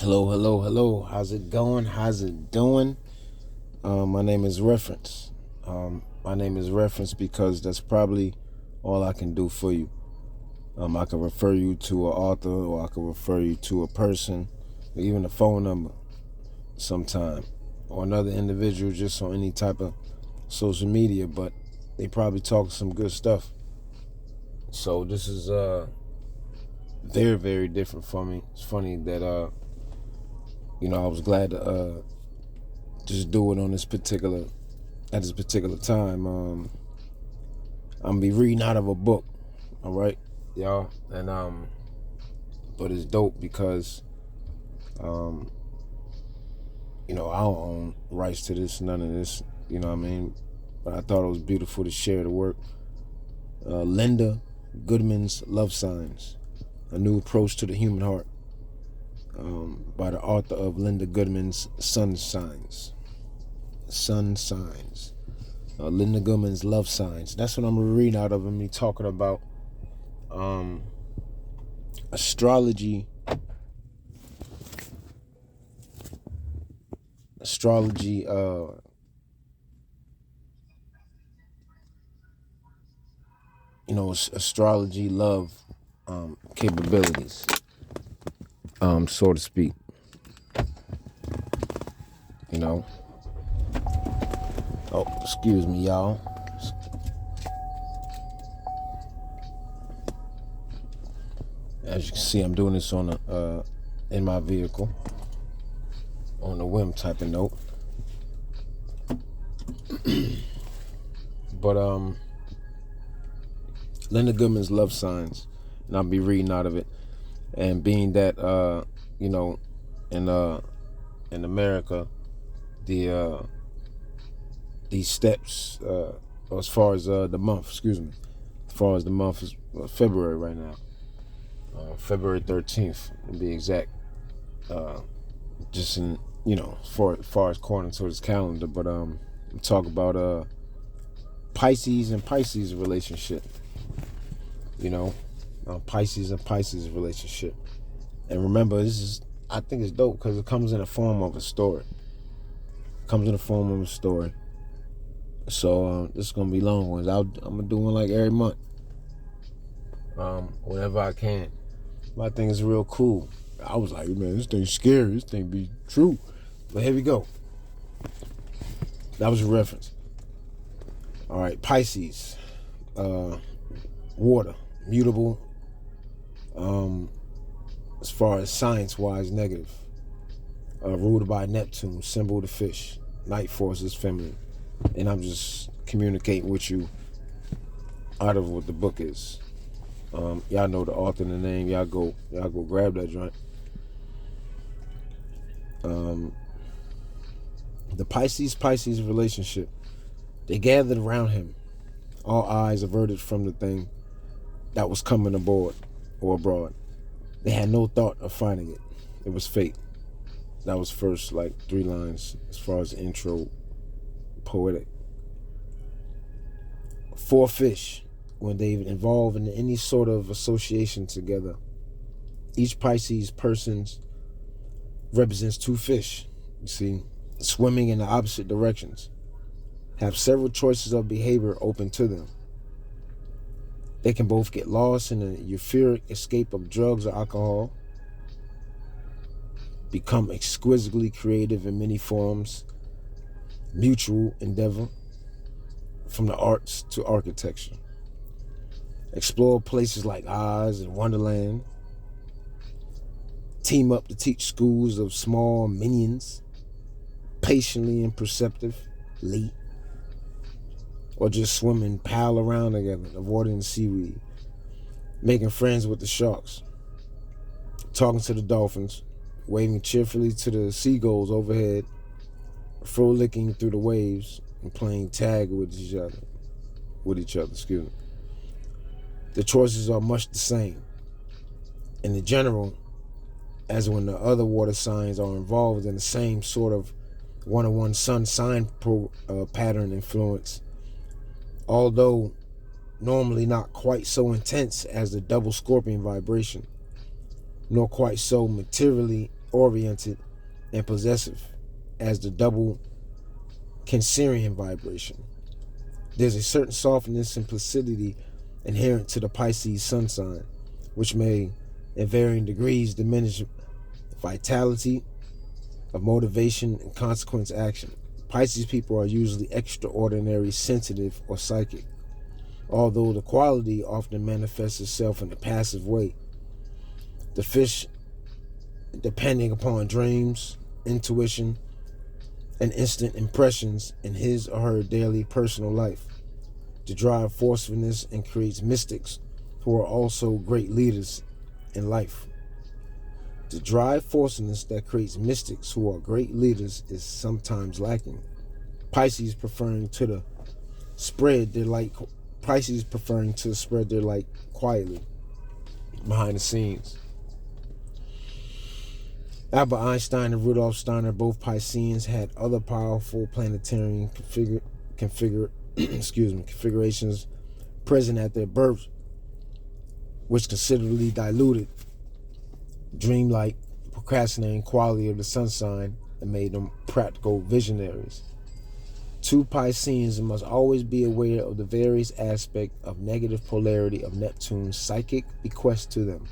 Hello, hello, hello. How's it going? How's it doing? My name is Reference. My name is Reference because that's probably all I can do for you. I can refer you to an author, or I can refer you to a person, or even a phone number sometime, or another individual just on any type of social media, but they probably talk some good stuff. So this is very, very different for me. It's funny that I was glad to just do it on at this particular time. I'm gonna be reading out of a book, all right, y'all, and but it's dope because I don't own rights to this, none of this, you know what I mean. But I thought it was beautiful to share the work. Linda Goodman's Love Signs: A New Approach to the Human Heart, by the author of Linda Goodman's Sun Signs. Sun Signs. Linda Goodman's Love Signs. That's what I'm gonna read out of, me talking about astrology. Astrology. Astrology love capabilities, so to speak. You know. Oh, excuse me, y'all. As you can see, I'm doing this on in my vehicle on a whim type of note. But Linda Goodman's Love Signs, and I'll be reading out of it. And being that in America, these steps, as far as the month, as far as the month is February right now, February 13th to be exact. Just in as far as according to his calendar, but talk about Pisces and Pisces relationship. Pisces and Pisces relationship. And remember, I think it's dope because it comes in the form of a story. So this is gonna be long ones. I'm gonna do one like every month, whenever I can. But I think it's real cool. I was like, man, this thing's scary. This thing be true. But here we go. That was a reference. All right, Pisces, water, mutable. As far as science-wise, negative. Ruled by Neptune, symbol of the fish. Night force is feminine. And I'm just communicating with you out of what the book is. Y'all know the author and the name. Y'all go grab that joint. The Pisces relationship. They gathered around him, all eyes averted from the thing that was coming aboard or abroad. They had no thought of finding it. It was fate. That was first, like 3 lines as far as the intro, poetic. 4 fish, when they involve in any sort of association together. Each Pisces person represents 2 fish, you see, swimming in the opposite directions. Have several choices of behavior open to them. They can both get lost in a euphoric escape of drugs or alcohol, become exquisitely creative in many forms, mutual endeavor, from the arts to architecture. Explore places like Oz and Wonderland. Team up to teach schools of small minions, patiently and perceptively. Or just swim and pal around together, avoiding the seaweed. Making friends with the sharks. Talking to the dolphins. Waving cheerfully to the seagulls overhead. Frolicking through the waves and playing tag with each other. The choices are much the same. In the general, as when the other water signs are involved in the same sort of one-on-one sun sign pattern influence, although normally not quite so intense as the double scorpion vibration, nor quite so materially oriented, and possessive as the double Cancerian vibration. There's a certain softness and placidity inherent to the Pisces sun sign, which may, in varying degrees, diminish vitality of motivation and consequence action. Pisces people are usually extraordinary sensitive or psychic, although the quality often manifests itself in a passive way. The fish, depending upon dreams, intuition, and instant impressions in his or her daily personal life, to drive forcefulness and creates mystics who are also great leaders in life. The drive forcefulness that creates mystics who are great leaders is sometimes lacking. Pisces preferring to spread their light quietly behind the scenes. Albert Einstein and Rudolf Steiner, both Pisceans, had other powerful planetary configurations present at their birth, which considerably diluted dreamlike, procrastinating quality of the sun sign and made them practical visionaries. Two Pisceans must always be aware of the various aspects of negative polarity of Neptune's psychic bequest to them: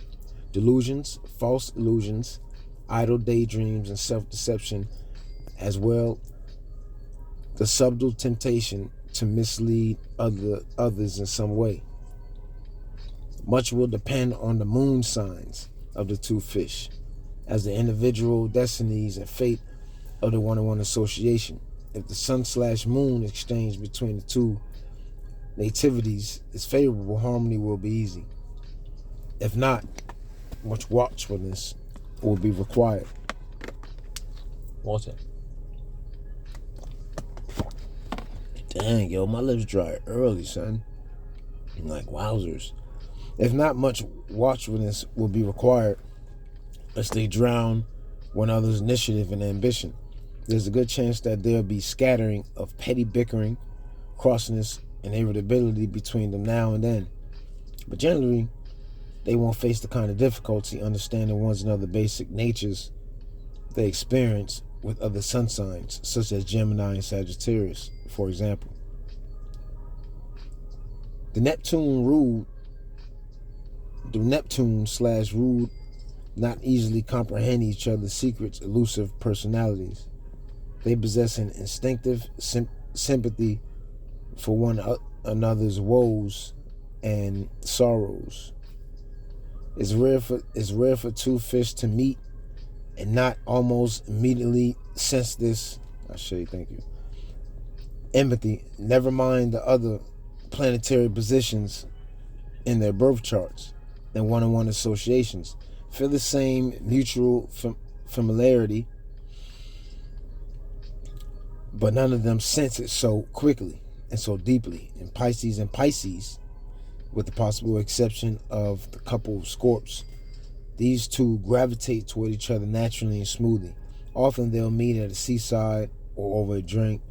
delusions, false illusions, idle daydreams, and self-deception, as well the subtle temptation to mislead others in some way. Much will depend on the moon signs of the two fish, as the individual destinies and fate of the one-on-one association. If the sun/moon exchange between the two nativities is favorable, harmony will be easy. If not, much watchfulness will be required. Water. Dang, yo, my lips dry early, son. I'm like, wowzers. If not, much watchfulness will be required, lest they drown one another's initiative and ambition. There's a good chance that there'll be scattering of petty bickering, crossness, and irritability between them now and then. But generally, they won't face the kind of difficulty understanding one's another basic natures they experience with other sun signs, such as Gemini and Sagittarius, for example. The Neptune/rude not easily comprehend each other's secrets, elusive personalities. They possess an instinctive sympathy for one another's woes and sorrows. It's rare for two fish to meet and not almost immediately sense this. Thank you. Empathy. Never mind the other planetary positions in their birth charts and one-on-one associations. Feel the same mutual familiarity, but none of them sense it so quickly and so deeply. In Pisces, with the possible exception of the couple of Scorps, these two gravitate toward each other naturally and smoothly. Often they'll meet at a seaside or over a drink,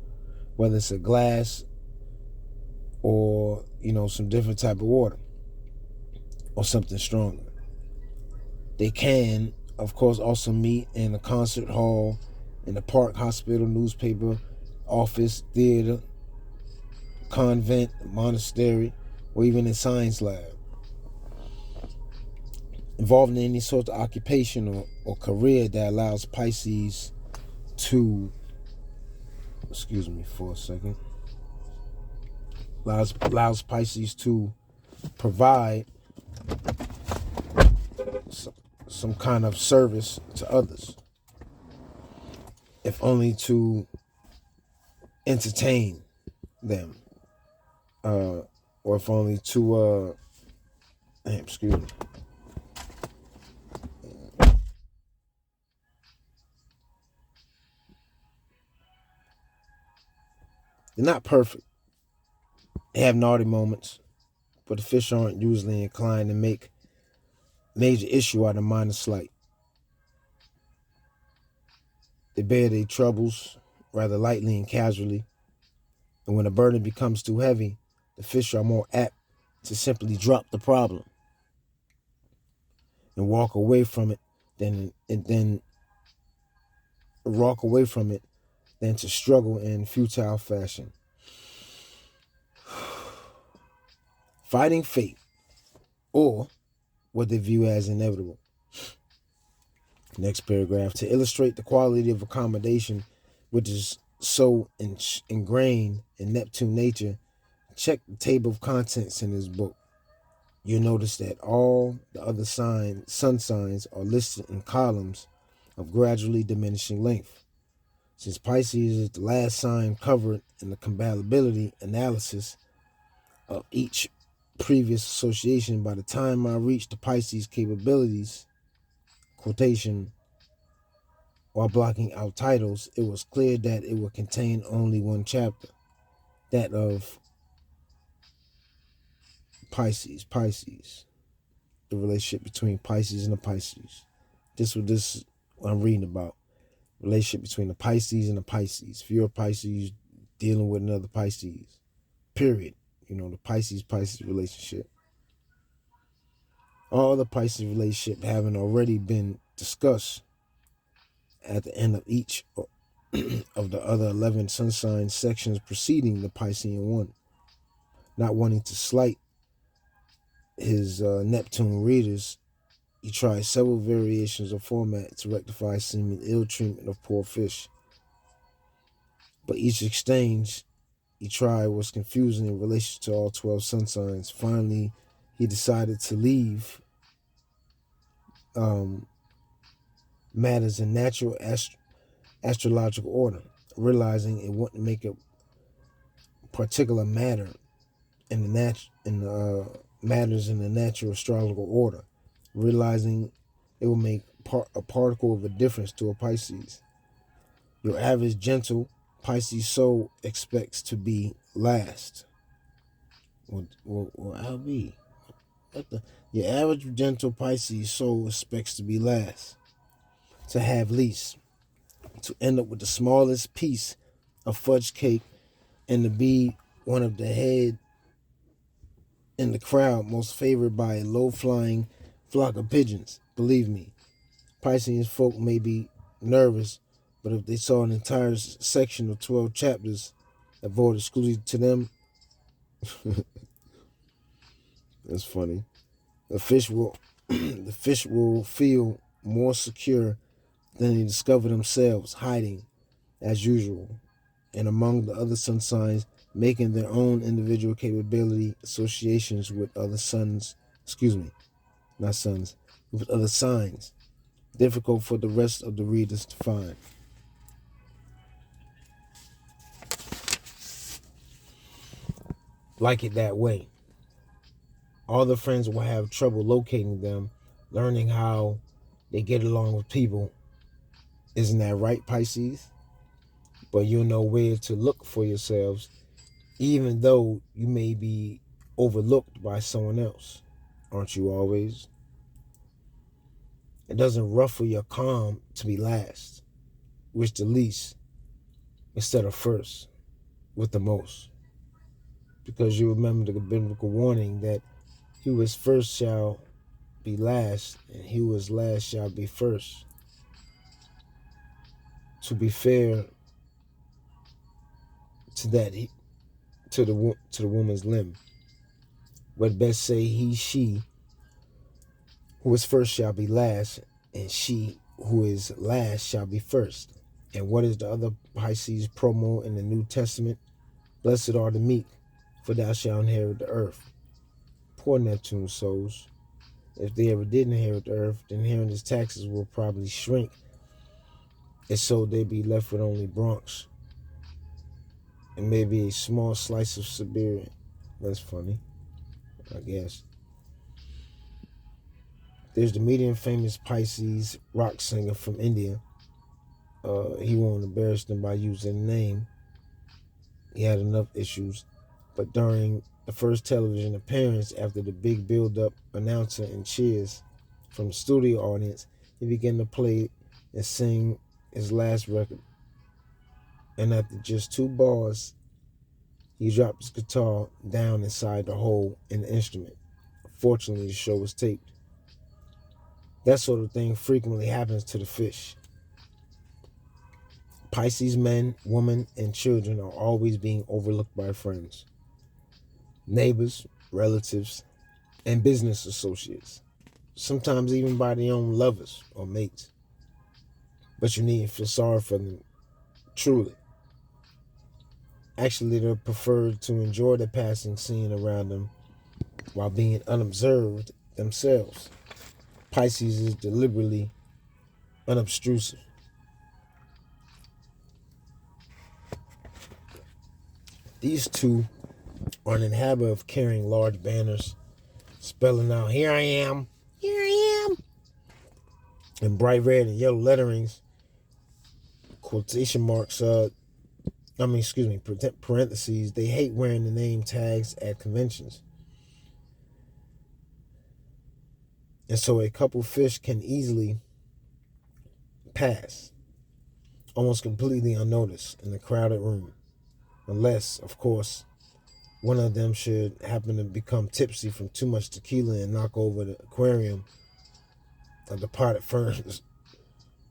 whether it's a glass or, some different type of water or something stronger. They can, of course, also meet in a concert hall, in a park, hospital, newspaper, office, theater, convent, monastery, or even in science lab. Involved in any sort of occupation or career that allows Pisces to, excuse me for a second, allows Pisces to provide some kind of service to others, if only to entertain them, or if only to, excuse me. They're not perfect. They have naughty moments, but the fish aren't usually inclined to make major issue out of minor slight. They bear their troubles rather lightly and casually, and when a burden becomes too heavy, the fish are more apt to simply drop the problem and walk away from it than walk away from it than to struggle in futile fashion. Fighting fate, or what they view as inevitable. Next paragraph. To illustrate the quality of accommodation which is so ingrained in Neptune nature, check the table of contents in this book. You'll notice that all the other sun signs are listed in columns of gradually diminishing length. Since Pisces is the last sign covered in the compatibility analysis of each previous association, by the time I reached the Pisces capabilities, quotation, while blocking out titles, it was clear that it would contain only one chapter, that of Pisces, the relationship between Pisces and the Pisces. This is what I'm reading about. Relationship between the Pisces and the Pisces. If you're a Pisces dealing with another Pisces, period. The Pisces relationship. All the Pisces relationship having already been discussed at the end of each of the other 11 sun sign sections preceding the Piscean one. Not wanting to slight his Neptune readers, he tried several variations of format to rectify seeming ill treatment of poor fish. But each exchange he tried was confusing in relation to all 12 sun signs. Finally, he decided to leave matters in natural astrological order, realizing it wouldn't make a particular matter in the matters in the natural astrological order, realizing it will make a particle of a difference to a Pisces. Your average gentle Pisces soul expects to be last. Well, LB, your average gentle Pisces soul expects to be last, to have least, to end up with the smallest piece of fudge cake, and to be one of the head in the crowd most favored by a low-flying flock of pigeons. Believe me, Pisces folk may be nervous, but if they saw an entire section of 12 chapters devoted exclusively to them, that's funny. The fish will feel more secure than they discover themselves hiding, as usual, and among the other sun signs, making their own individual capability associations with other with other signs, difficult for the rest of the readers to find. Like it that way. All the friends will have trouble locating them, learning how they get along with people. Isn't that right, Pisces? But you'll know where to look for yourselves, even though you may be overlooked by someone else. Aren't you always? It doesn't ruffle your calm to be last, wish the least, instead of first, with the most. Because you remember the biblical warning that he who is first shall be last, and he who is last shall be first. To be fair to that, to the woman's limb, what best say he, she, who is first shall be last, and she who is last shall be first. And what is the other Pisces promo in the New Testament? Blessed are the meek, for thou shalt inherit the earth. Poor Neptune souls. If they ever did inherit the earth, the inheritance taxes will probably shrink, and so they'd be left with only Bronx and maybe a small slice of Siberia. That's funny, I guess. There's the medium famous Pisces rock singer from India. He won't embarrass them by using the name. He had enough issues. But during the first television appearance, after the big build-up announcer and cheers from the studio audience, he began to play and sing his last record. And after just 2 bars, he dropped his guitar down inside the hole in the instrument. Fortunately, the show was taped. That sort of thing frequently happens to the fish. Pisces men, women, and children are always being overlooked by friends, neighbors, relatives, and business associates, sometimes even by their own lovers or mates. But you needn't feel sorry for them, truly. Actually, they're preferred to enjoy the passing scene around them while being unobserved themselves. Pisces is deliberately unobtrusive. These two are in the habit of carrying large banners spelling out, "Here I am, here I am," in bright red and yellow letterings, quotation marks, parentheses. They hate wearing the name tags at conventions. And so a couple fish can easily pass, almost completely unnoticed in a crowded room. Unless, of course, one of them should happen to become tipsy from too much tequila and knock over the aquarium of the potted ferns,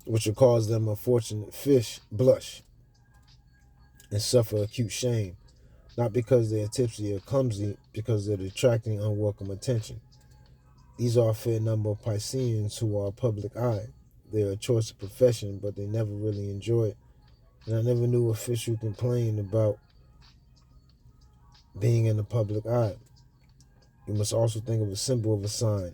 which will cause them unfortunate fish blush and suffer acute shame, not because they are tipsy or clumsy, because they're attracting unwelcome attention. These are a fair number of Pisceans who are public eye. They are a choice of profession, but they never really enjoy it. And I never knew a fish who complained about being in the public eye. You must also think of a symbol of a sign.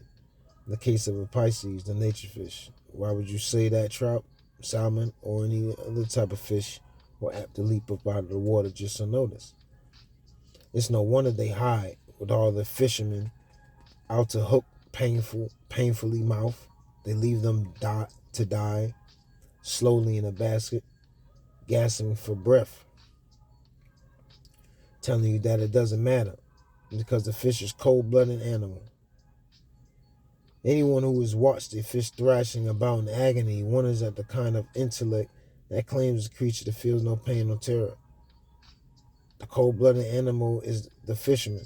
In the case of a Pisces, the nature fish. Why would you say that trout, salmon, or any other type of fish were apt to leap up out of the water just unnoticed? It's no wonder they hide with all the fishermen out to hook painfully mouth. They leave them to die slowly in a basket, gasping for breath, telling you that it doesn't matter because the fish is a cold-blooded animal. Anyone who has watched a fish thrashing about in agony wonders at the kind of intellect that claims a creature that feels no pain or terror. The cold-blooded animal is the fisherman.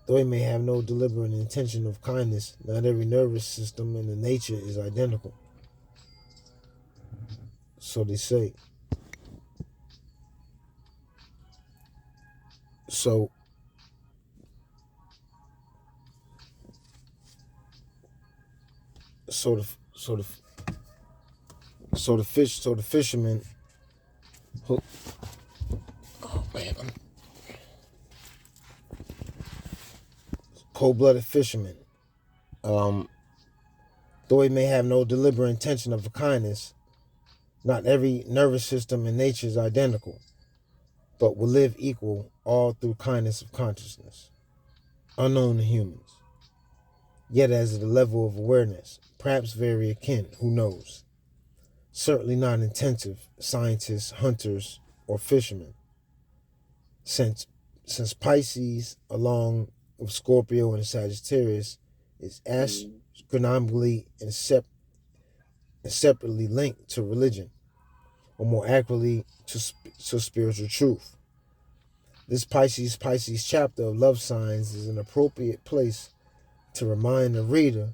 Though he may have no deliberate intention of kindness, not every nervous system in the nature is identical. So they say. So the fisherman hook. Oh man, cold-blooded fisherman. Though he may have no deliberate intention of kindness, not every nervous system in nature is identical, but will live equal all through kindness of consciousness, unknown to humans. Yet as at a level of awareness, perhaps very akin, who knows? Certainly not intensive scientists, hunters, or fishermen. Since Pisces, along with Scorpio and Sagittarius, is astronomically and separately linked to religion, or more accurately, to spiritual truth. This Pisces chapter of love signs is an appropriate place to remind the reader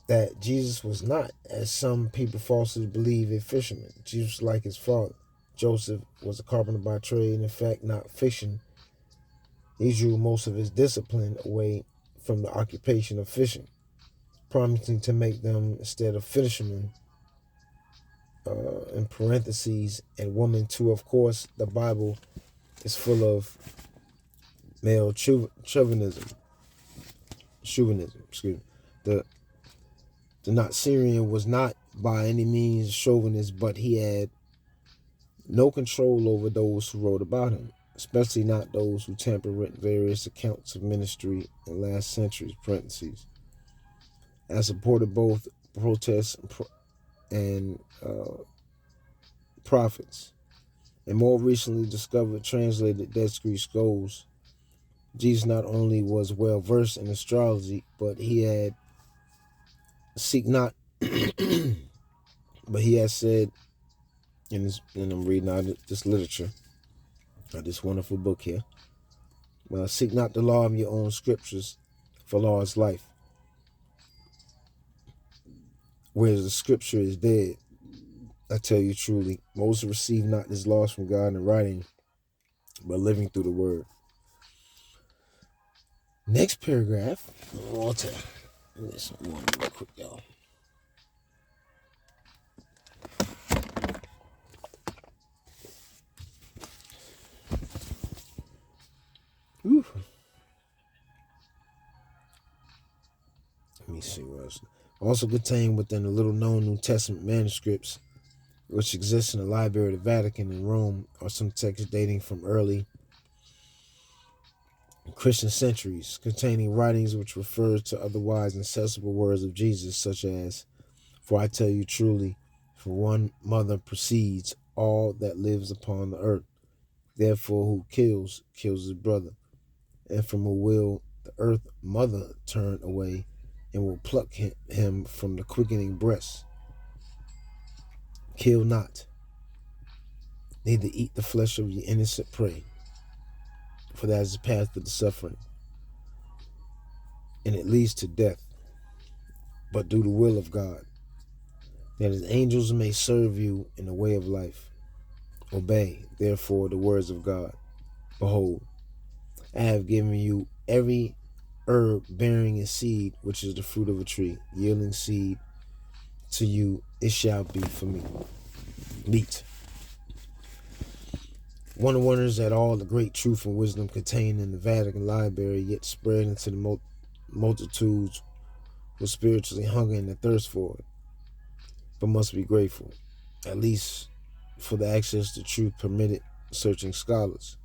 that Jesus was not, as some people falsely believe, a fisherman. Jesus was like his father. Joseph was a carpenter by trade, and in fact not fishing. He drew most of his discipline away from the occupation of fishing, promising to make them, instead of fishermen, in parentheses, and women too. Of course, the Bible is full of male chauvinism. The Natsirian was not by any means chauvinist, but he had no control over those who wrote about him, especially not those who tampered with various accounts of ministry in last centuries, parentheses, and supported both protests and prophets. And more recently discovered translated Dead Sea Scrolls, Jesus not only was well versed in astrology, but he had seek not, but he has said in this, and I'm reading out this literature, this wonderful book here. Well, seek not the law of your own scriptures, for law is life. Whereas the scripture is dead, I tell you truly, most receive not this loss from God in writing, but living through the word. Next paragraph, Walter. Listen, one real quick, y'all. Whew. Let me see what else. Also contained within the little-known New Testament manuscripts, which exist in the Library of the Vatican in Rome, are some texts dating from early Christian centuries, containing writings which refer to otherwise inaccessible words of Jesus, such as, "For I tell you truly, from one mother proceeds all that lives upon the earth. Therefore, who kills his brother. And from who will the earth mother turn away, and will pluck him from the quickening breast. Kill not, neither eat the flesh of your innocent prey, for that is the path of the suffering, and it leads to death. But do the will of God, that his angels may serve you in the way of life. Obey, therefore, the words of God. Behold, I have given you every herb bearing a seed, which is the fruit of a tree, yielding seed to you, it shall be for me. Meat. One wonders at all the great truth and wisdom contained in the Vatican Library, yet spread into the multitudes who spiritually hunger and thirst for it, but must be grateful, at least for the access to truth permitted searching scholars.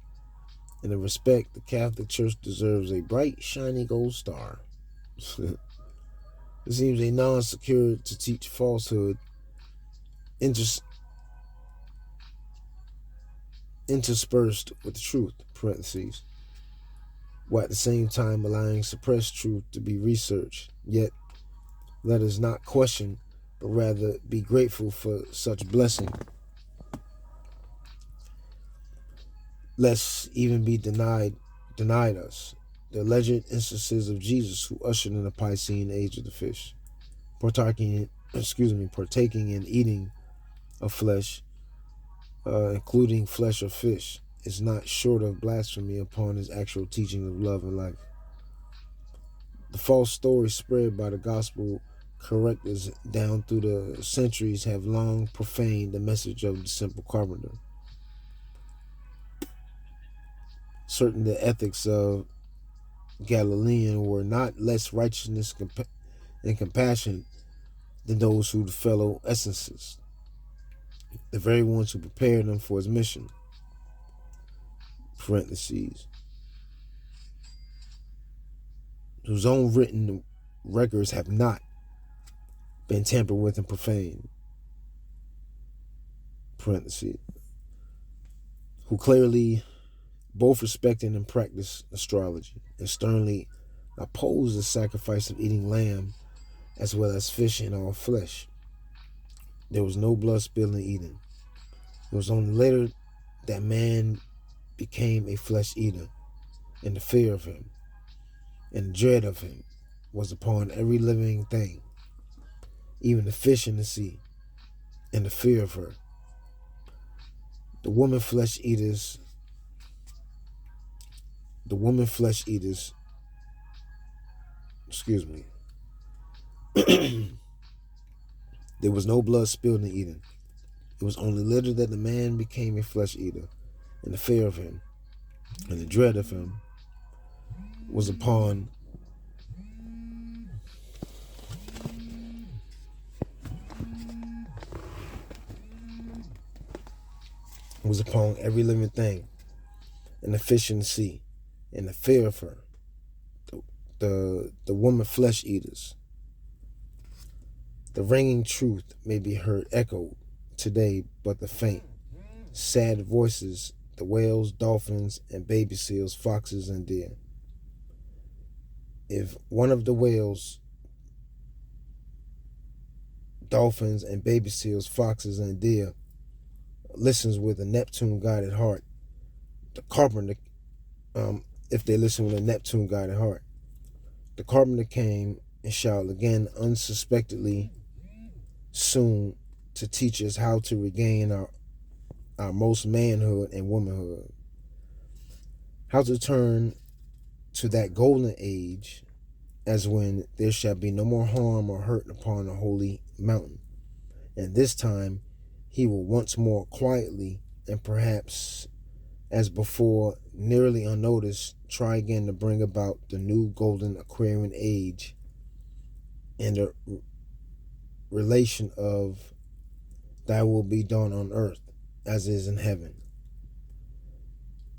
In the respect, the Catholic Church deserves a bright, shiny gold star. It seems a non-secure to teach falsehood, interspersed with the truth, parentheses, while at the same time allowing suppressed truth to be researched. Yet, let us not question, but rather be grateful for such blessing, lest even be denied us. The alleged instances of Jesus who ushered in the Piscean age of the fish, partaking in eating of flesh, including flesh of fish, is not short of blasphemy upon his actual teaching of love and life. The false stories spread by the gospel correctors down through the centuries have long profaned the message of the simple carpenter. Certain the ethics of Galilean were not less righteousness and compassion than those who fellow essences, the very ones who prepared him for his mission. Parentheses. Whose own written records have not been tampered with and profaned. Parentheses. Who clearly both respected and practiced astrology, and sternly opposed the sacrifice of eating lamb as well as fish and all flesh. There was no blood spilled in Eden. It was only later that man became a flesh eater, and the fear of him and the dread of him was upon every living thing, even the fish in the sea, and the fear of her. The woman flesh eaters, there was no blood spilled in Eden. It was only later that the man became a flesh eater, and the fear of him and the dread of him was upon every living thing, and the fish in the sea, and the fear of her. The woman flesh eaters. The ringing truth may be heard echoed today, but the faint, sad voices, the whales, dolphins, and baby seals, foxes, and deer. If one of the whales, dolphins, and baby seals, foxes, and deer listens with a Neptune-guided heart, the carpenter, if they listen with a Neptune-guided heart, the carpenter came and shall again unsuspectedly soon to teach us how to regain our most manhood and womanhood, how to turn to that golden age as when there shall be no more harm or hurt upon the holy mountain. And this time he will once more quietly and perhaps as before, nearly unnoticed, try again to bring about the new golden Aquarian age and the relation of thy will be done on earth as is in heaven.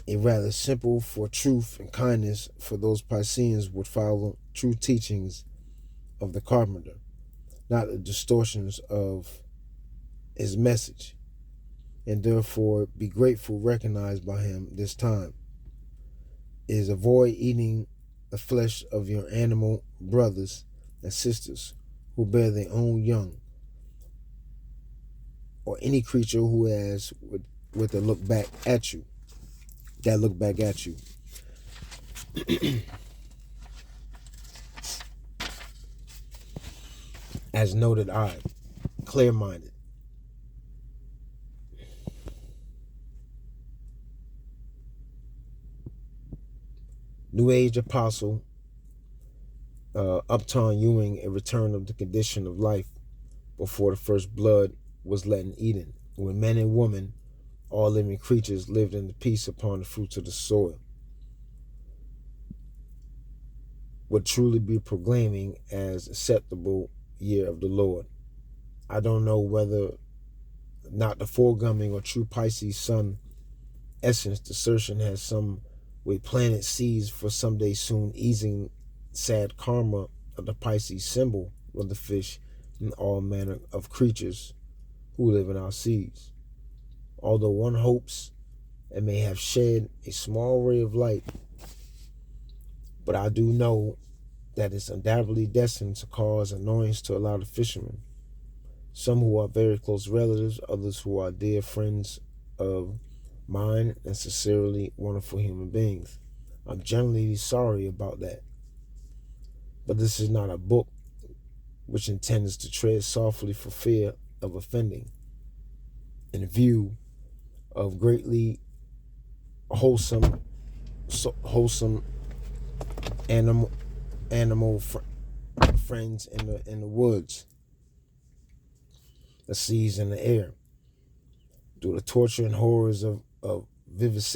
A rather simple for truth and kindness, for those Pisceans would follow true teachings of the carpenter, not the distortions of his message, and therefore be grateful recognized by him this time, is avoid eating the flesh of your animal brothers and sisters who bear their own young, or any creature who has with a look back at you, that look back at you. As noted, I, clear-minded. New Age Apostle, Upton Ewing, a return of the condition of life before the first blood was let in Eden, when men and women, all living creatures, lived in peace upon the fruits of the soil, would truly be proclaiming as acceptable year of the Lord. I don't know whether not the foregoing or true Pisces sun essence discerntion has some way planted seeds for someday soon easing sad karma of the Pisces symbol of the fish and all manner of creatures who live in our seas. Although one hopes it may have shed a small ray of light, but I do know that it's undoubtedly destined to cause annoyance to a lot of fishermen, some who are very close relatives, others who are dear friends of mine and sincerely wonderful human beings. I'm generally sorry about that. But this is not a book which intends to tread softly for fear of offending, in view of greatly wholesome animal friends in the woods, the seas, and the air, through the torture and horrors of vivisection